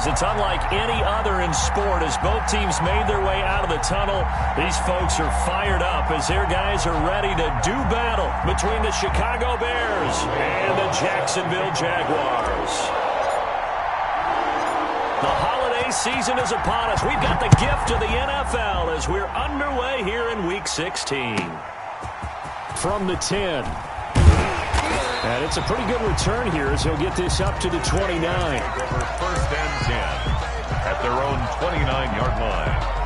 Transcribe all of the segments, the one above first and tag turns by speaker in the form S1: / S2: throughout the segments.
S1: is it's unlike any other in sport. As both teams made their way out of the tunnel, these folks are fired up as their guys are ready to do battle between the Chicago Bears and the Jacksonville Jaguars. The holiday season is upon us. We've got the gift of the NFL as we're underway here in Week 16. From the 10. And it's a pretty good return here as he'll get this up to the 29.
S2: For first and 10 at their own 29-yard line.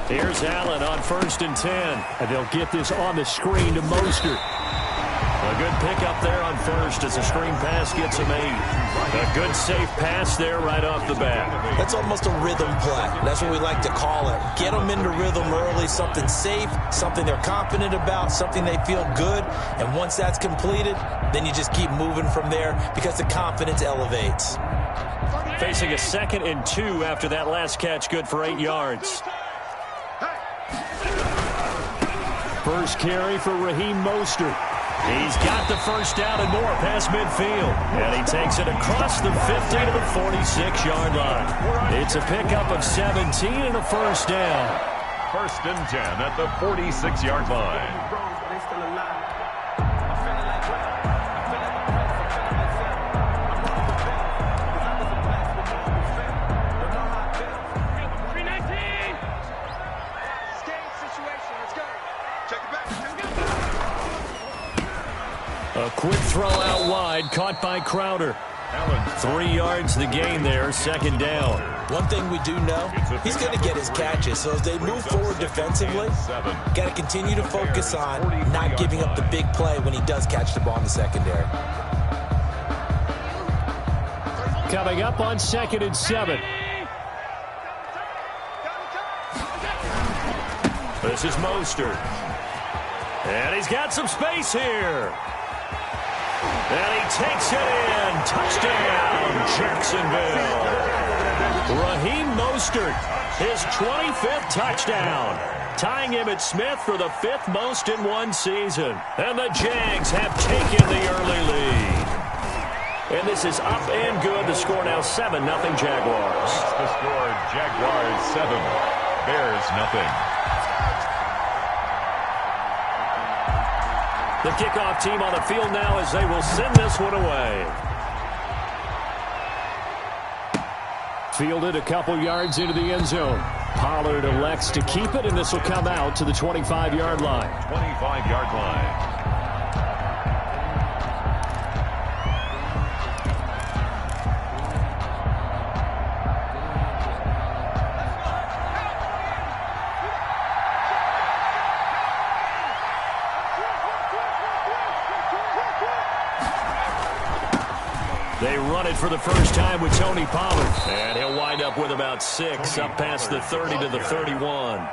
S1: Here's Allen on first and 10. And they'll get this on the screen to Mostert. A good pickup there on first as the screen pass gets him 8. A good safe pass there right off the bat.
S3: That's almost a rhythm play. That's what we like to call it. Get them into rhythm early, something safe, something they're confident about, something they feel good. And once that's completed, then you just keep moving from there because the confidence elevates.
S1: Facing a 2nd and 2 after that last catch, good for 8 yards. First carry for Raheem Mostert. He's got the first down and more past midfield. And he takes it across the 50 to the 46-yard line. It's a pickup of 17 and a first down.
S2: First and 10 at the 46-yard line.
S1: A quick throw out wide, caught by Crowder. 3 yards the gain there, second down.
S3: One thing we do know, he's going to get his catches. So as they move forward defensively, got to continue to focus on not giving up the big play when he does catch the ball in the secondary.
S1: Coming up on 2nd and 7. This is Mostert. And he's got some space here. And he takes it in. Touchdown, Jacksonville. Raheem Mostert, his 25th touchdown, tying Emmitt Smith for the 5th most in one season. And the Jags have taken the early lead. And this is up and good. The score now 7-0 Jaguars.
S2: The score, Jaguars 7, Bears nothing.
S1: The kickoff team on the field now as they will send this one away. Fielded a couple yards into the end zone. Pollard elects to keep it, and this will come out to the 25-yard line.
S2: 25-yard line.
S1: They run it for the first time with Tony Pollard. And he'll wind up with about 6 up past the 30 to the 31.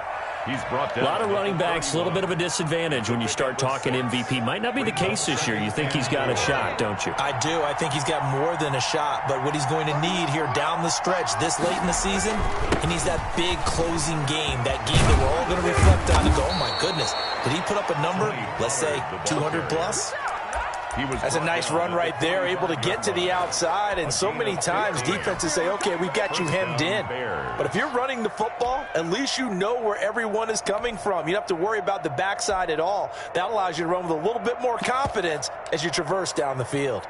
S2: He's brought down
S1: a lot of running backs, a little bit of a disadvantage when you start talking MVP. Might not be the case this year. You think he's got a shot, don't you?
S3: I do. I think he's got more than a shot. But what he's going to need here down the stretch this late in the season, he needs that big closing game, that game that we're all going to reflect on and go, oh, my goodness, did he put up a number, let's say, 200 plus? That's a nice run right there, able to get to the outside, and so many times defenses say, okay, we've got you hemmed in. But if you're running the football, at least you know where everyone is coming from. You don't have to worry about the backside at all. That allows you to run with a little bit more confidence as you traverse down the field.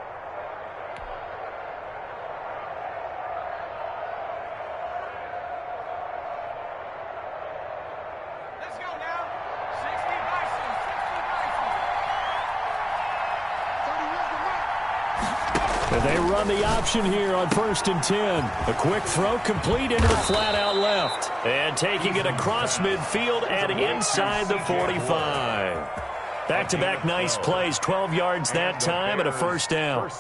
S1: They run the option here on 1st and 10. A quick throw complete into the flat out left. And taking it across midfield and inside the 45. Back-to-back nice plays. 12 yards that time and a first down.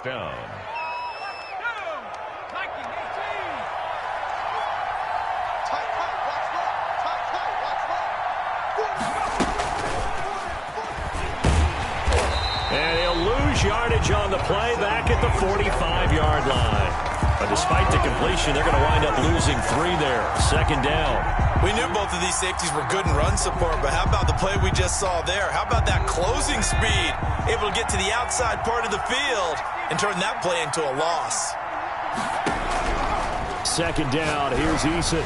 S1: And he'll lose yardage on the play back at the 45-yard line. But despite the completion, they're going to wind up losing 3 there. Second down.
S3: We knew both of these safeties were good in run support, but how about the play we just saw there? How about that closing speed? Able to get to the outside part of the field and turn that play into a loss.
S1: Second down. Here's Eason.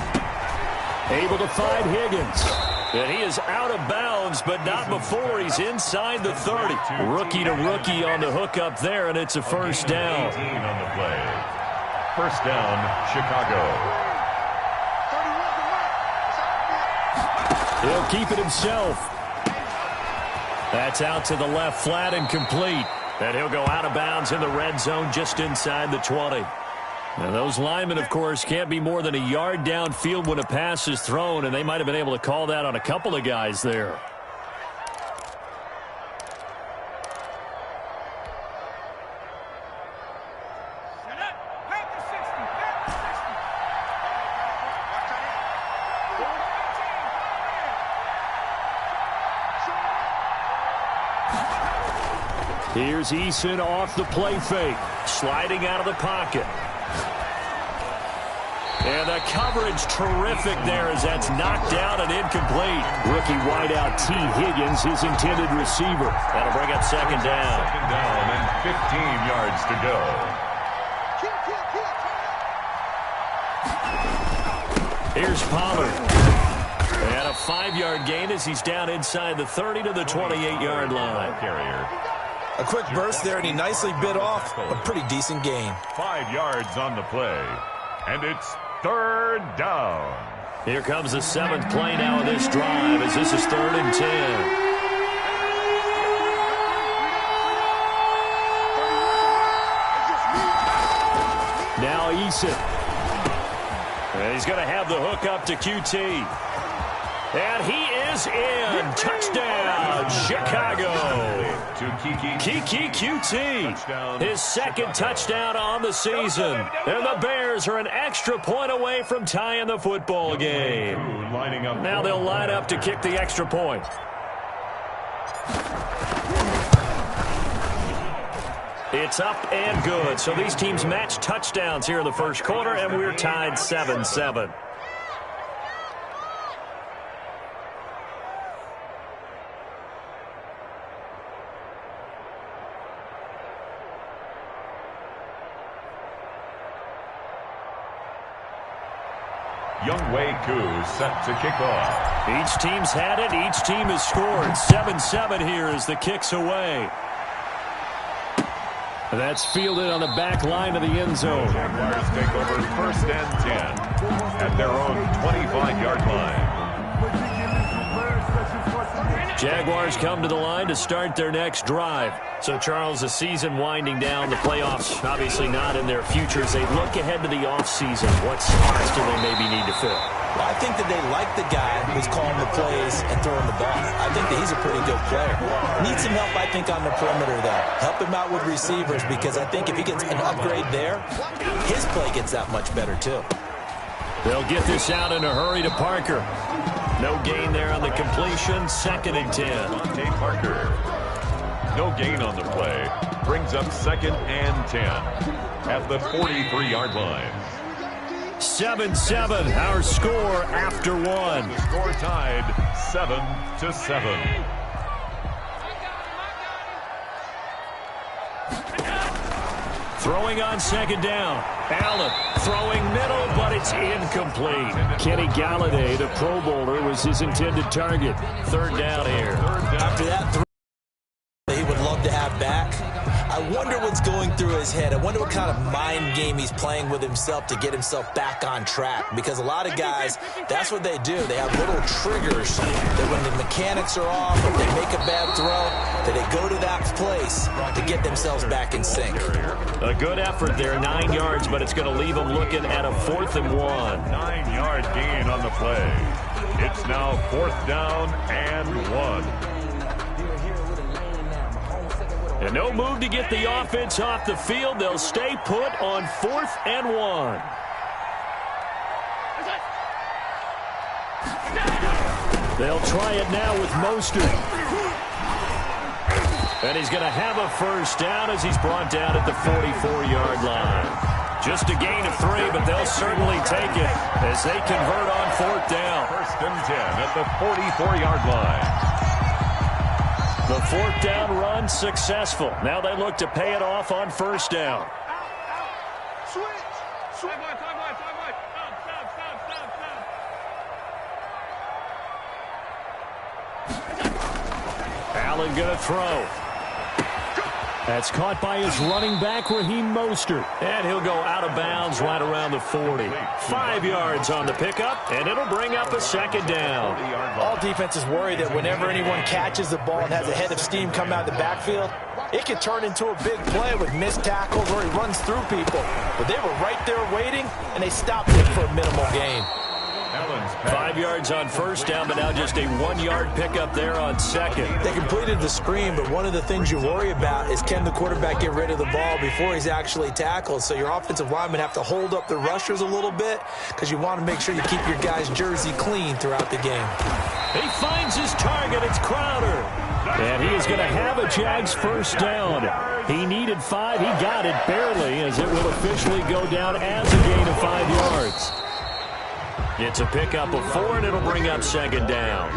S1: Able to find Higgins. And he is out of bounds, but not before he's inside the 30. Rookie to rookie on the hook up there, and it's a first down.
S2: 18 on the play. First down, Chicago.
S1: He'll keep it himself. That's out to the left, flat and complete. And he'll go out of bounds in the red zone just inside the 20. Now, those linemen, of course, can't be more than a yard downfield when a pass is thrown, and they might have been able to call that on a couple of guys there. Here's Eason off the play fake, sliding out of the pocket. And the coverage terrific there as that's knocked down and incomplete. Rookie wideout T. Higgins, his intended receiver. That'll bring up second down.
S2: Second down and 15 yards to go.
S1: Here's Pollard. And a 5-yard gain as he's down inside the 30 to the 28-yard line.
S2: Carrier.
S3: A quick burst there, and he nicely bit off a pretty decent gain.
S2: 5 yards on the play. And it's third down.
S1: Here comes the 7th play now of this drive as this is 3rd and 10. Now Eason. And he's going to have the hook up to QT. And he is in. Touchdown, Chicago.
S2: To
S1: Kiki QT, his second touchdown on the season. And the Bears are an extra point away from tying the football game. Now they'll line up to kick the extra point. It's up and good. So these teams match touchdowns here in the first quarter, and we're tied 7-7.
S2: Younghoe Koo set to kick off.
S1: Each team's had it. Each team has scored. 7-7 here as the kick's away. That's fielded on the back line of the end zone.
S2: Jaguars take over 1st and 10 at their own 25-yard line.
S1: Jaguars come to the line to start their next drive. So, Charles, the season winding down, the playoffs obviously not in their future. As they look ahead to the offseason, what spots do they maybe need to fill?
S3: Well, I think that they like the guy who's calling the plays and throwing the ball. I think that he's a pretty good player. Needs some help, I think, on the perimeter, though. Help him out with receivers, because I think if he gets an upgrade there, his play gets that much better, too.
S1: They'll get this out in a hurry to Parker. No gain there on the completion. 2nd and 10.
S2: Dante Parker. No gain on the play. Brings up 2nd and 10 at the 43-yard line.
S1: 7-7, our score after one.
S2: Score tied 7-7.
S1: Throwing on 2nd down. Allen throwing middle, but it's incomplete. Kenny Galladay, the Pro Bowler, was his intended target. 3rd down here.
S3: After that, he would love to have back. I wonder what's going through his head. I wonder what kind of mind game he's playing with himself to get himself back on track. Because a lot of guys, that's what they do. They have little triggers that when the mechanics are off, if they make a bad throw, that they go to that place to get themselves back in sync.
S1: A good effort there, 9 yards, but it's going to leave them looking at a 4th and 1.
S2: 9-yard gain on the play. It's now 4th down and 1.
S1: And no move to get the offense off the field. They'll stay put on 4th and 1. They'll try it now with Mostert. And he's going to have a first down as he's brought down at the 44-yard line. Just a gain of 3, but they'll certainly take it as they convert on 4th down.
S2: 1st and 10 at the 44-yard line.
S1: The 4th down run successful. Now they look to pay it off on 1st down. Allen going to throw. That's caught by his running back, Raheem Mostert. And he'll go out of bounds right around the 40. 5 yards on the pickup, and it'll bring up a 2nd down.
S3: All defenses worry that whenever anyone catches the ball and has a head of steam come out of the backfield, it could turn into a big play with missed tackles or he runs through people. But they were right there waiting, and they stopped it for a minimal gain.
S1: 5 yards on 1st down, but now just a 1-yard pickup there on 2nd.
S3: They completed the screen, but one of the things you worry about is can the quarterback get rid of the ball before he's actually tackled. So your offensive linemen have to hold up the rushers a little bit because you want to make sure you keep your guy's jersey clean throughout the game.
S1: He finds his target. It's Crowder. And he is going to have a Jags 1st down. He needed 5. He got it barely as it will officially go down as a gain of 5 yards. It's a pickup of 4, and it'll bring up 2nd down.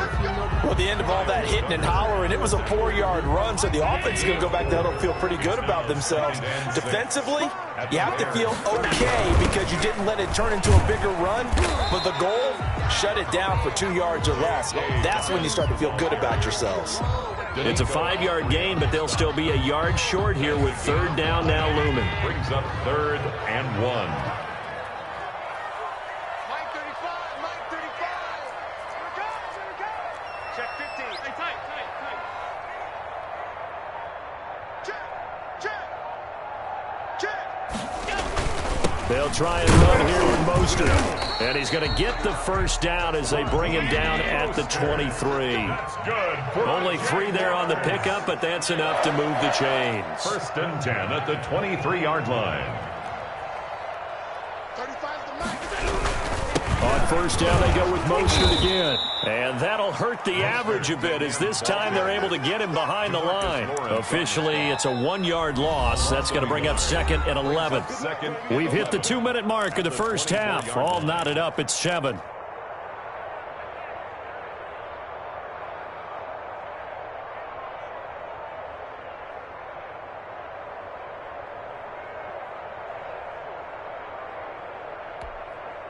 S3: Well, the end of all that hitting and hollering, it was a 4-yard run, so the offense is going to go back there and feel pretty good about themselves. Defensively, you have to feel okay because you didn't let it turn into a bigger run, but the goal, shut it down for 2 yards or less. That's when you start to feel good about yourselves.
S1: It's a 5-yard gain, but they'll still be a yard short here with 3rd down now looming.
S2: Brings up 3rd and 1.
S1: They'll try and run here with Mostert. And he's going to get the 1st down as they bring him down at the 23. Only 3 there on the pickup, but that's enough to move the chains.
S2: 1st and 10 at the 23-yard line.
S1: On 1st down, they go with Mostert again. And that'll hurt the average a bit as this time they're able to get him behind the line. Officially, it's a 1-yard loss. That's going to bring up 2nd and 11. We've hit the 2-minute mark of the first half. All knotted up at 7.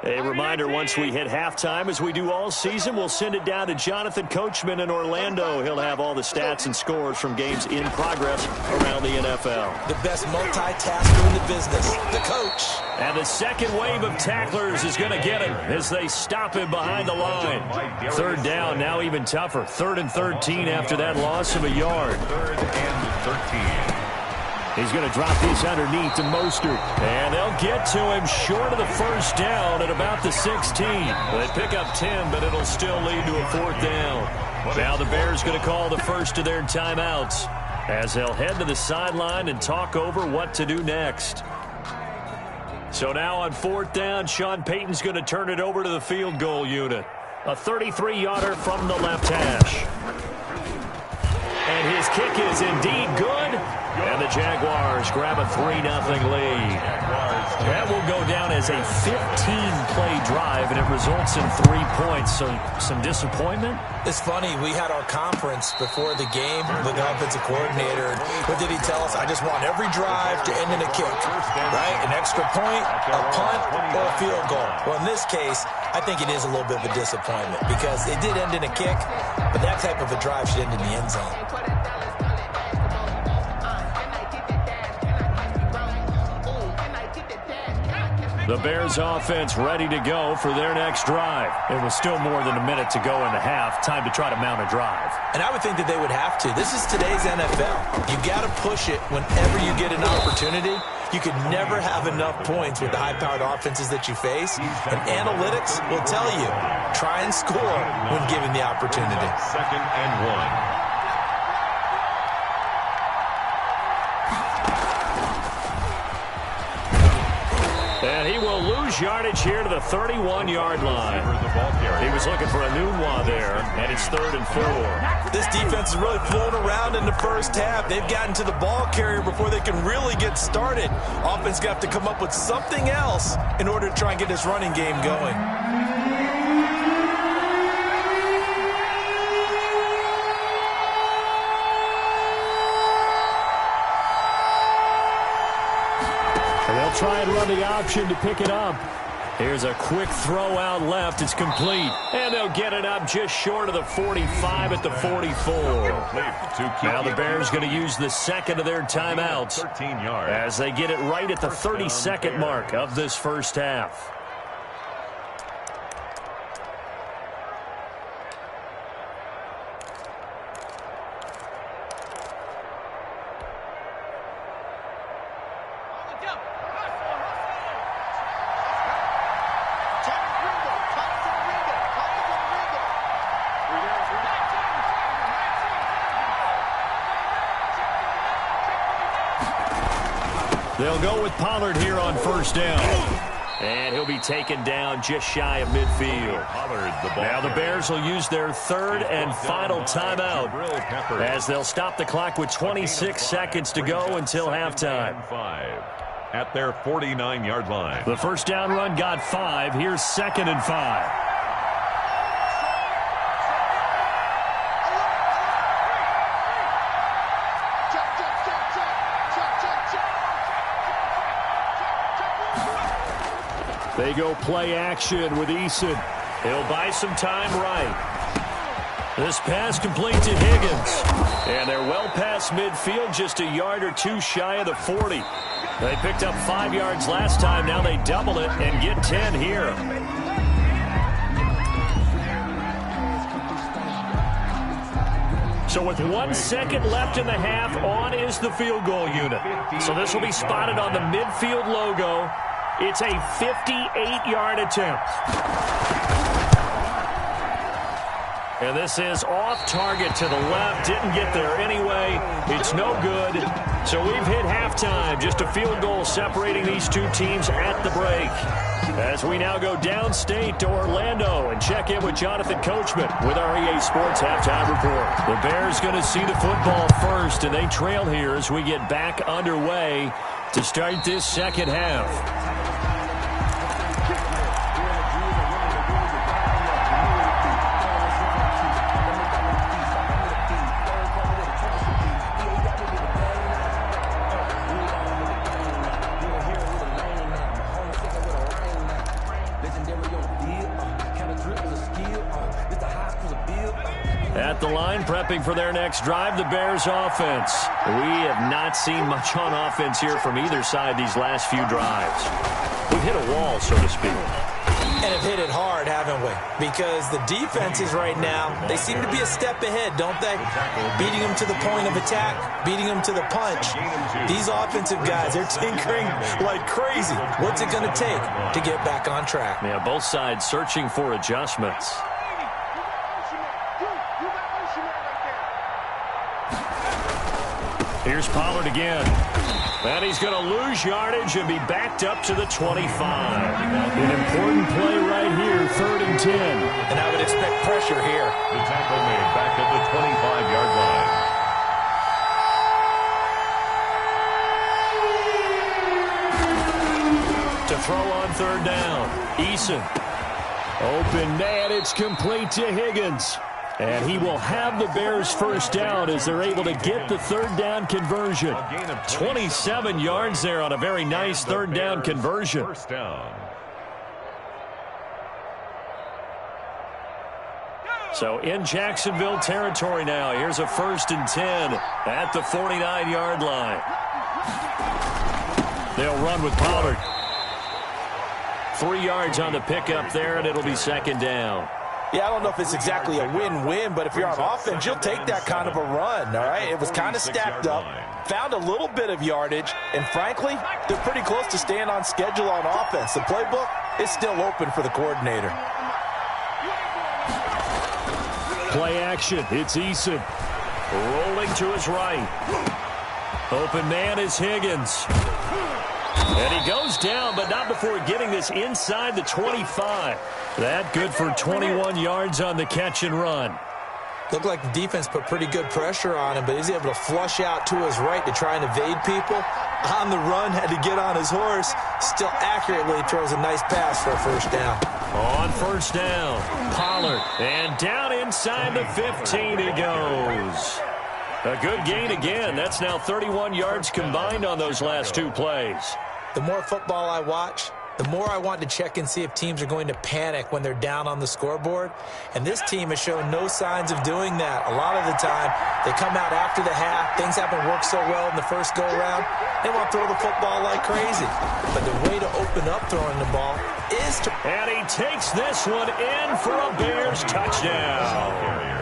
S1: A reminder, once we hit halftime, as we do all season, we'll send it down to Jonathan Coachman in Orlando. He'll have all the stats and scores from games in progress around the NFL.
S3: The best multitasker in the business, the coach.
S1: And the second wave of tacklers is going to get him as they stop him behind the line. 3rd down, now even tougher. 3rd and 13 after that loss of a yard.
S2: 3rd and 13.
S1: He's going to drop this underneath to Mostert. And they'll get to him short of the 1st down at about the 16. They pick up 10, but it'll still lead to a 4th down. Now the Bears going to call the first of their timeouts as they'll head to the sideline and talk over what to do next. So now on 4th down, Sean Payton's going to turn it over to the field goal unit. A 33-yarder from the left hash. And his kick is indeed good. And the Jaguars grab a 3-0 lead. That will go down as a 15-play drive, and it results in 3 points. So some disappointment?
S3: It's funny. We had our conference before the game with the offensive coordinator. What did he tell us? I just want every drive to end in a kick, right? An extra point, a punt, or a field goal. Well, in this case, I think it is a little bit of a disappointment because it did end in a kick, but that type of a drive should end in the end zone.
S1: The Bears offense ready to go for their next drive. It was still more than a minute to go in the half. Time to try to mount a drive.
S3: And I would think that they would have to. This is today's NFL. You got to push it whenever you get an opportunity. You could never have enough points with the high-powered offenses that you face. And analytics will tell you, try and score when given the opportunity.
S2: 2nd and 1.
S1: And he will lose yardage here to the 31-yard line. He was looking for a new one there, and it's 3rd and 4.
S3: This defense is really flown around in the first half. They've gotten to the ball carrier before they can really get started. Offense got to come up with something else in order to try and get this running game going.
S1: And they'll try and run the option to pick it up. Here's a quick throw out left. It's complete. And they'll get it up just short of the 45 at the 44. Now the Bears going to use the second of their timeouts as they get it right at the 30-second mark of this first half. They'll go with Pollard here on first down. And he'll be taken down just shy of midfield. Now the Bears will use their third and final timeout as they'll stop the clock with 26 seconds to go until halftime.
S2: At their 49-yard line.
S1: The first down run got 5. Here's 2nd and 5. They go play action with Eason. He'll buy some time right. This pass complete to Higgins. And they're well past midfield, just a yard or two shy of the 40. They picked up 5 yards last time. Now they double it and get 10 here. So with 1 second left in the half, on is the field goal unit. So this will be spotted on the midfield logo. It's a 58-yard attempt. And this is off target to the left. Didn't get there anyway. It's no good. So we've hit halftime. Just a field goal separating these two teams at the break. As we now go downstate to Orlando and check in with Jonathan Coachman with our EA Sports Halftime Report. The Bears going to see the football first, and they trail here as we get back underway to start this second half. At the line, prepping for their next drive, the Bears offense. We have not seen much on offense here from either side these last few drives. We've hit a wall, so to speak.
S3: And have hit it hard, haven't we? Because the defenses right now, they seem to be a step ahead, don't they? Beating them to the point of attack, beating them to the punch. These offensive guys, they're tinkering like crazy. What's it going to take to get back on track?
S1: Yeah, both sides searching for adjustments. Here's Pollard again. And he's going to lose yardage and be backed up to the 25. An important play right here, 3rd and 10.
S3: And I would expect pressure here.
S2: The tackle made back at the 25-yard
S1: line. To throw on 3rd down, Eason. Open man, it's complete to Higgins. And he will have the Bears first down as they're able to get the 3rd down conversion. 27 yards there on a very nice 3rd down conversion.
S2: First down.
S1: So in Jacksonville territory now. Here's a 1st and 10 at the 49-yard line. They'll run with Pollard. 3 yards on the pickup there, and it'll be 2nd down.
S3: Yeah, I don't know if it's exactly a win-win, but if you're on offense, you'll take that kind of a run, all right? It was kind of stacked up, found a little bit of yardage, and frankly, they're pretty close to staying on schedule on offense. The playbook is still open for the coordinator.
S1: Play action. It's Eason. Rolling to his right. Open man is Higgins. And he goes down, but not before getting this inside the 25. That good for 21 yards on the catch and run.
S3: Looked like the defense put pretty good pressure on him, but he's able to flush out to his right to try and evade people. On the run, had to get on his horse. Still accurately throws a nice pass for a first down.
S1: On first down, Pollard. And down inside the 15 he goes. A good gain again. That's now 31 yards combined on those last two plays.
S3: The more football I watch, the more I want to check and see if teams are going to panic when they're down on the scoreboard. And this team has shown no signs of doing that. A lot of the time, they come out after the half. Things haven't worked so well in the first go-around. They want to throw the football like crazy. But the way to open up throwing the ball is to...
S1: And he takes this one in for a Bears touchdown.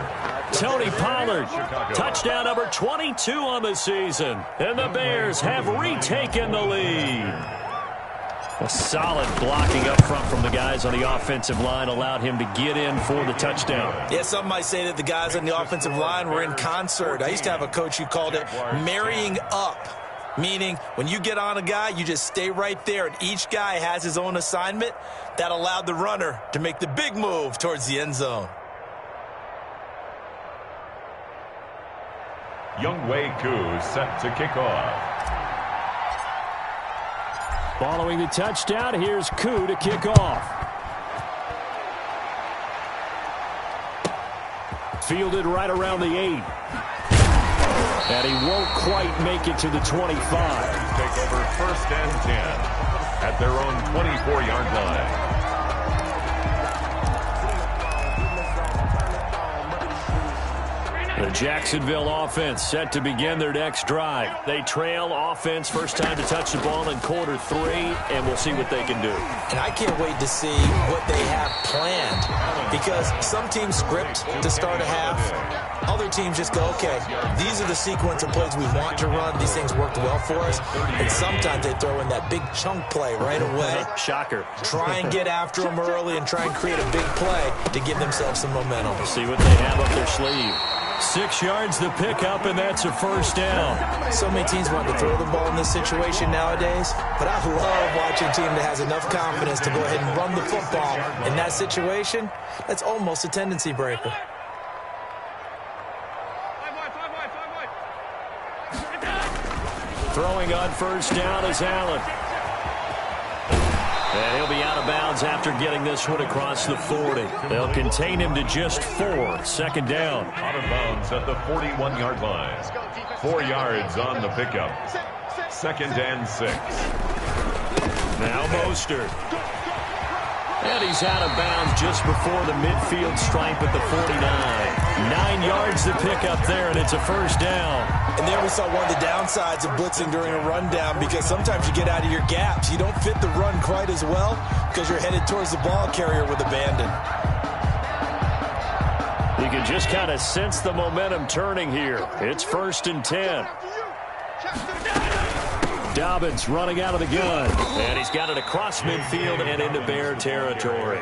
S1: Tony Pollard, touchdown number 22 on the season. And the Bears have retaken the lead. A solid blocking up front from the guys on the offensive line allowed him to get in for the touchdown.
S3: Yeah, some might say that the guys on the offensive line were in concert. I used to have a coach who called it marrying up, meaning when you get on a guy, you just stay right there, and each guy has his own assignment. That allowed the runner to make the big move towards the end zone.
S2: Younghoe Koo set to kick off.
S1: Following the touchdown, here's Koo to kick off. Fielded right around the 8. And he won't quite make it to the 25.
S2: Take over first and 10 at their own 24-yard line.
S1: The Jacksonville offense set to begin their next drive. They trail offense first time to touch the ball in quarter 3, and we'll see what they can do.
S3: And I can't wait to see what they have planned, because some teams script to start a half. Other teams just go, okay, these are the sequence of plays we want to run. These things worked well for us. And sometimes they throw in that big chunk play right away.
S1: Shocker.
S3: Try and get after them early and try and create a big play to give themselves some momentum.
S1: We'll see what they have up their sleeve. 6 yards the pickup, and that's a first down.
S3: So many teams want to throw the ball in this situation nowadays, but I love watching a team that has enough confidence to go ahead and run the football. In that situation, that's almost a tendency breaker.
S1: Throwing on first down is Allen. And he'll be out of bounds after getting this one across the 40. They'll contain him to just 4. Second down.
S2: Out of bounds at the 41-yard line. 4 yards on the pickup. Second and 6.
S1: Now Mostert. And he's out of bounds just before the midfield stripe at the 49. 9 yards to pick up there, and it's a first down.
S3: And there we saw one of the downsides of blitzing during a rundown, because sometimes you get out of your gaps. You don't fit the run quite as well because you're headed towards the ball carrier with abandon.
S1: You can just kind of sense the momentum turning here. It's first and 10. Dobbins running out of the gun. And he's got it across midfield and into Bear territory.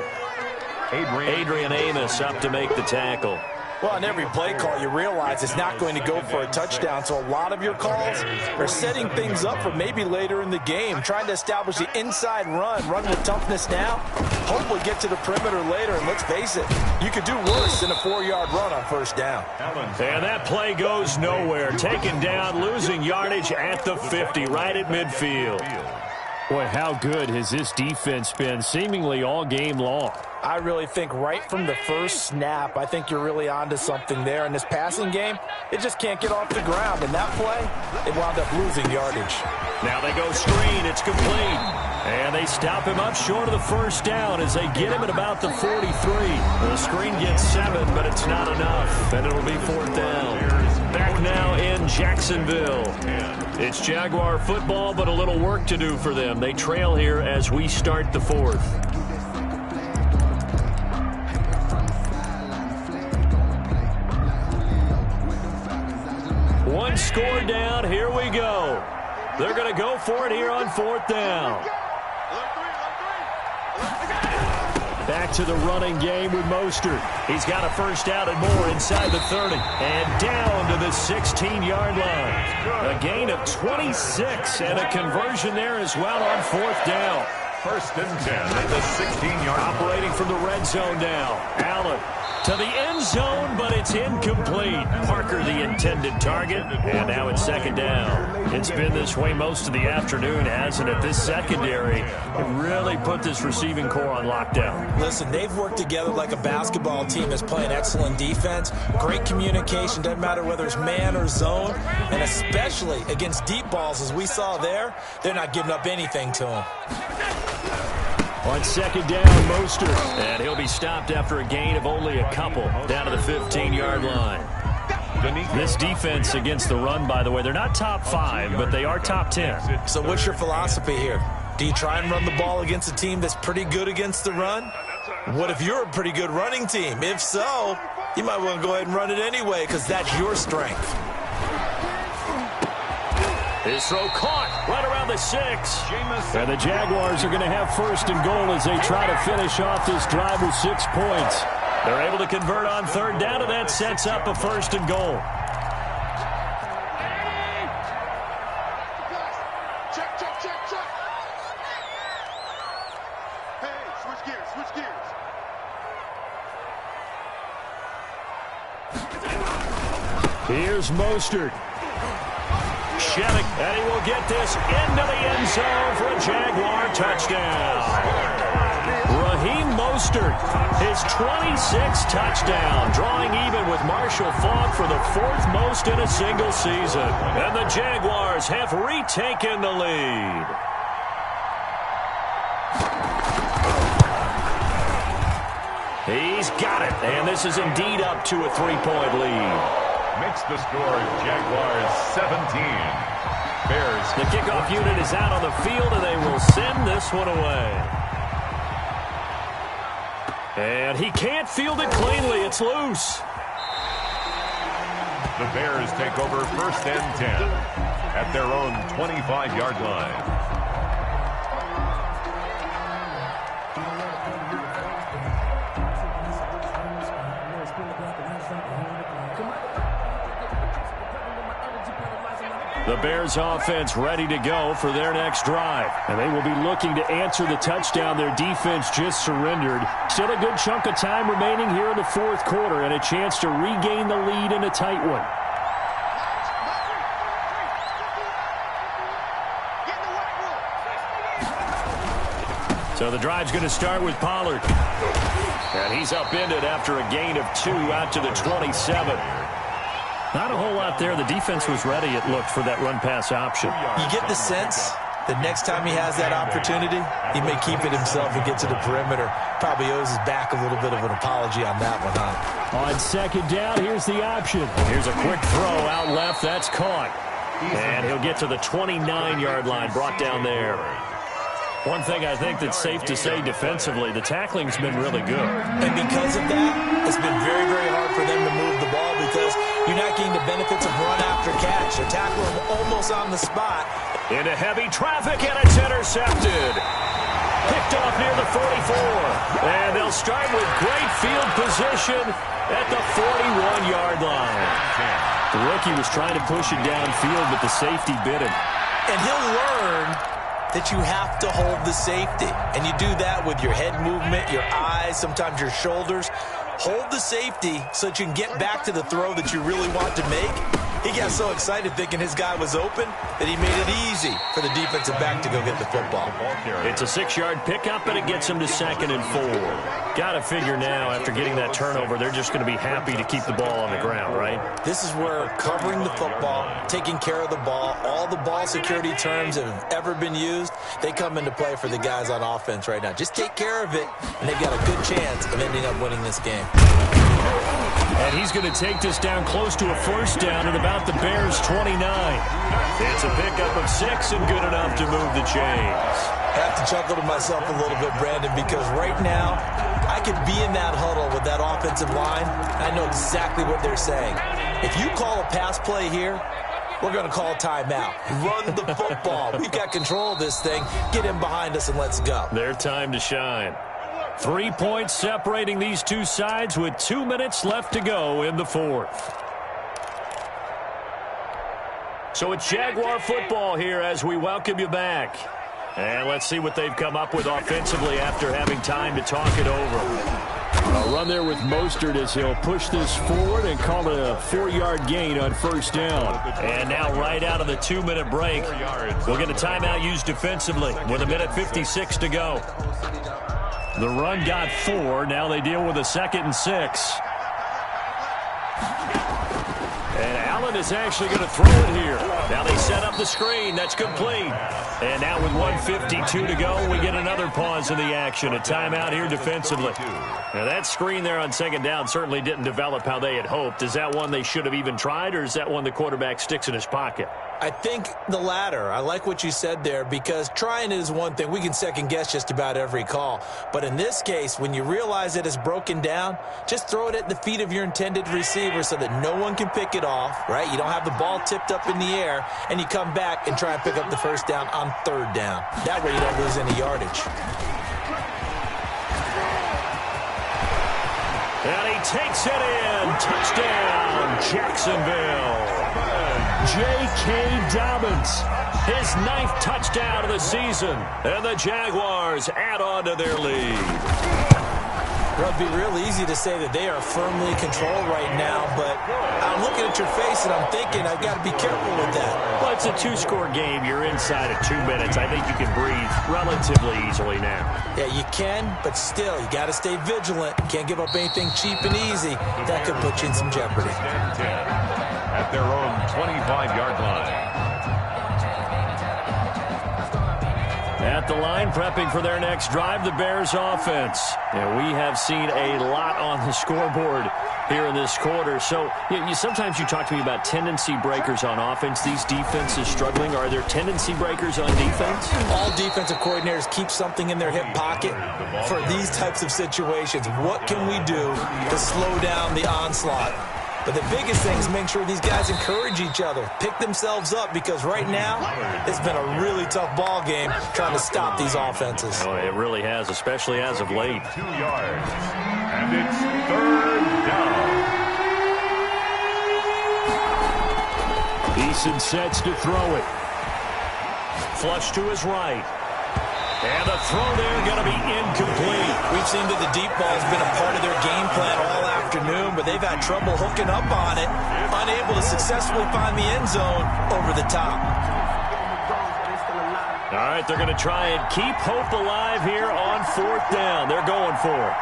S1: Adrian Amos up to make the tackle.
S3: Well, on every play call, you realize it's not going to go for a touchdown. So a lot of your calls are setting things up for maybe later in the game, trying to establish the inside run with toughness now, hopefully get to the perimeter later. And let's face it, you could do worse than a 4-yard run on first down.
S1: And that play goes nowhere. Taken down, losing yardage at the 50, right at midfield. Boy, how good has this defense been seemingly all game long?
S3: I really think right from the first snap, I think you're really onto something there. In this passing game, it just can't get off the ground. And that play, it wound up losing yardage.
S1: Now they go screen. It's complete. And they stop him up short of the first down as they get him at about the 43. The screen gets 7, but it's not enough. And it'll be 4th down. Back now in Jacksonville. It's Jaguar football, but a little work to do for them. They trail here as we start the 4th. One score down. Here we go. They're going to go for it here on 4th down. Back to the running game with Mostert. He's got a first down and more inside the 30. And down to the 16-yard line. A gain of 26 and a conversion there as well on fourth down.
S2: First and 10 at the 16-yard line.
S1: Operating from the red zone now. Allen to the end zone, but it's incomplete. Parker the intended target, and now it's second down. It's been this way most of the afternoon, hasn't it? This secondary really put this receiving core on lockdown.
S3: Listen, they've worked together like a basketball team that's playing excellent defense. Great communication, doesn't matter whether it's man or zone, and especially against deep balls, as we saw there, they're not giving up anything to them.
S1: On second down, Mostert. And he'll be stopped after a gain of only a couple down to the 15-yard line. This defense against the run, by the way, they're not top 5, but they are top 10.
S3: So what's your philosophy here? Do you try and run the ball against a team that's pretty good against the run? What if you're a pretty good running team? If so, you might want to go ahead and run it anyway because that's your strength.
S1: His throw caught right around the 6. And the Jaguars are going to have first and goal as they try to finish off this drive with 6 points. They're able to convert on third down, and that sets up a first and goal.
S4: Check. Hey, switch gears.
S1: Here's Mostert. And he will get this into the end zone for a Jaguar touchdown. Raheem Mostert, his 26th touchdown, drawing even with Marshall Faulk for the 4th most in a single season. And the Jaguars have retaken the lead. He's got it, and this is indeed up to a 3-point lead.
S2: Makes the score Jaguars 17. Bears.
S1: The kickoff unit is out on the field, and they will send this one away. And he can't field it cleanly. It's loose.
S2: The Bears take over first and 10 at their own 25-yard line.
S1: The Bears offense ready to go for their next drive. And they will be looking to answer the touchdown their defense just surrendered. Still a good chunk of time remaining here in the fourth quarter and a chance to regain the lead in a tight one. So the drive's going to start with Pollard. And he's upended after a gain of 2 out to the 27. Not a whole lot there. The defense was ready, it looked, for that run-pass option.
S3: You get the sense that next time he has that opportunity, he may keep it himself and get to the perimeter. Probably owes his back a little bit of an apology on that one, huh?
S1: On second down, here's the option. Here's a quick throw out left. That's caught. And he'll get to the 29-yard line, brought down there. One thing I think that's safe to say defensively, the tackling's been really good.
S3: And because of that, it's been very, very hard for them to move the ball because you're not getting the benefits of run after catch. They're tackling him almost on the spot.
S1: Into heavy traffic, and it's intercepted. Picked off near the 44. And they'll start with great field position at the 41-yard line. The rookie was trying to push it downfield, but the safety bit him.
S3: And he'll learn that you have to hold the safety. And you do that with your head movement, your eyes, sometimes your shoulders. Hold the safety so that you can get back to the throw that you really want to make. He got so excited thinking his guy was open that he made it easy for the defensive back to go get the football.
S1: It's a 6-yard pickup, and it gets him to 2nd and 4. Got to figure now, after getting that turnover, they're just going to be happy to keep the ball on the ground, right?
S3: This is where covering the football, taking care of the ball, all the ball security terms that have ever been used, they come into play for the guys on offense right now. Just take care of it, and they've got a good chance of ending up winning this game.
S1: And he's going to take this down close to a first down at about the Bears' 29. It's a pickup of 6 and good enough to move the chains.
S3: I have to chuckle to myself a little bit, Brandon, because right now I could be in that huddle with that offensive line. I know exactly what they're saying. If you call a pass play here, we're going to call a timeout. Run the football. We've got control of this thing. Get him behind us and let's go.
S1: Their time to shine. 3 points separating these two sides with 2 minutes left to go in the fourth. So it's Jaguar football here as we welcome you back. And let's see what they've come up with offensively after having time to talk it over.
S5: A run there with Mostert as he'll push this forward and call it a 4-yard gain on first down.
S1: And now right out of the 2-minute break, we'll get a timeout used defensively with 1:56 to go. The run got 4. Now they deal with a 2nd and 6. And Allen is actually going to throw it here. Now they set up the screen. That's complete. And now with 1:52 to go, we get another pause in the action. A timeout here defensively. Now that screen there on 2nd down certainly didn't develop how they had hoped. Is that one they should have even tried, or is that one the quarterback sticks in his pocket?
S3: I think the latter. I like what you said there, because trying is one thing. We can second-guess just about every call. But in this case, when you realize that it's broken down, just throw it at the feet of your intended receiver so that no one can pick it off, right? You don't have the ball tipped up in the air, and you come back and try and pick up the first down on 3rd down. That way you don't lose any yardage.
S1: And he takes it in. Touchdown, Jacksonville. J.K. Dobbins, his 9th touchdown of the season. And the Jaguars add on to their lead.
S3: Well, it'd be real easy to say that they are firmly controlled right now, but I'm looking at your face and I'm thinking I've got to be careful with that.
S1: Well, it's a 2-score game. You're inside of 2 minutes. I think you can breathe relatively easily now.
S3: Yeah, you can, but still, you got to stay vigilant. Can't give up anything cheap and easy. That could put you in some jeopardy.
S2: At their own 25-yard line.
S1: At the line, prepping for their next drive, the Bears offense. And we have seen a lot on the scoreboard here in this quarter. So sometimes you talk to me about tendency breakers on offense. These defenses struggling. Are there tendency breakers on defense?
S3: All defensive coordinators keep something in their hip pocket for these types of situations. What can we do to slow down the onslaught? But the biggest thing is make sure these guys encourage each other, pick themselves up, because right now it's been a really tough ball game trying to stop these offenses.
S1: Oh, it really has, especially as of late.
S2: 2 yards. And it's 3rd down.
S5: Eason sets to throw it.
S1: Flush to his right. And the throw there going to be incomplete.
S3: We've seen that the deep ball has been a part of their game plan all afternoon, but they've had trouble hooking up on it, unable to successfully find the end zone over the top.
S1: All right, they're going to try and keep hope alive here on 4th down. They're going for it.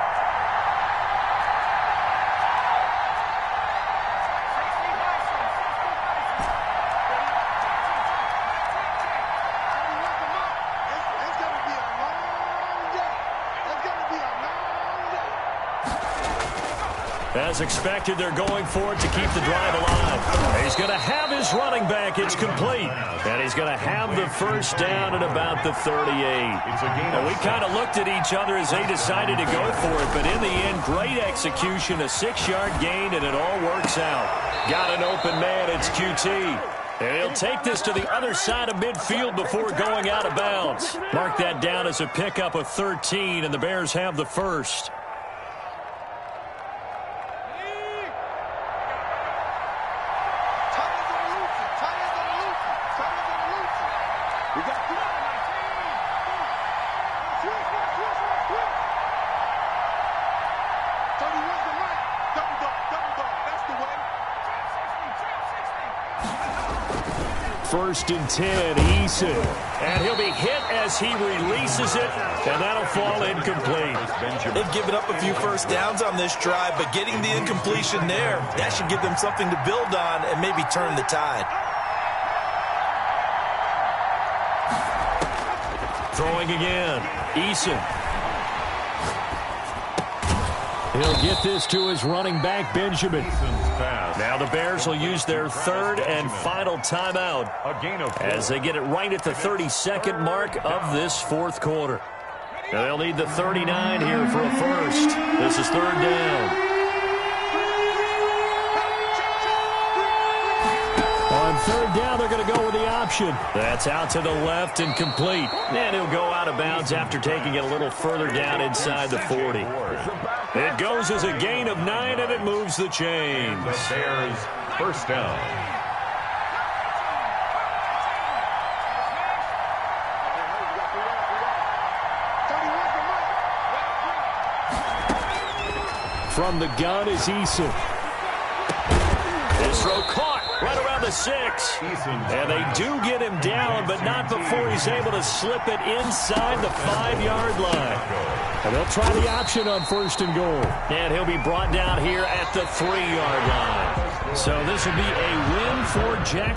S1: As expected, they're going for it to keep the drive alive. He's going to have his running back. It's complete. And he's going to have the first down at about the 38. And we kind of looked at each other as they decided to go for it. But in the end, great execution, a 6-yard gain, and it all works out. Got an open man. It's QT. And he'll take this to the other side of midfield before going out of bounds. Mark that down as a pickup of 13, and the Bears have the first.
S5: First and 10, Eason.
S1: And he'll be hit as he releases it, and that'll fall incomplete.
S3: They've given up a few first downs on this drive, but getting the incompletion there, that should give them something to build on and maybe turn the tide.
S1: Throwing again, Eason.
S5: He'll get this to his running back, Benjamin.
S1: Now the Bears will use their 3rd and final timeout as they get it right at the 32nd mark of this 4th quarter. Now they'll need the 39 here for a first. This is 3rd down.
S5: On On third down, they're going to go with the option.
S1: That's out to the left and complete. And he'll go out of bounds after taking it a little further down inside the 40. It goes as a gain of 9, and it moves the chains.
S2: The Bears first down.
S5: From the gun is Eason.
S1: This throw caught right around the 6. And they do get him down, but not before he's able to slip it inside the 5-yard line.
S5: And they'll try the option on first and goal.
S1: And he'll be brought down here at the 3-yard line. So this will be a win for Jack.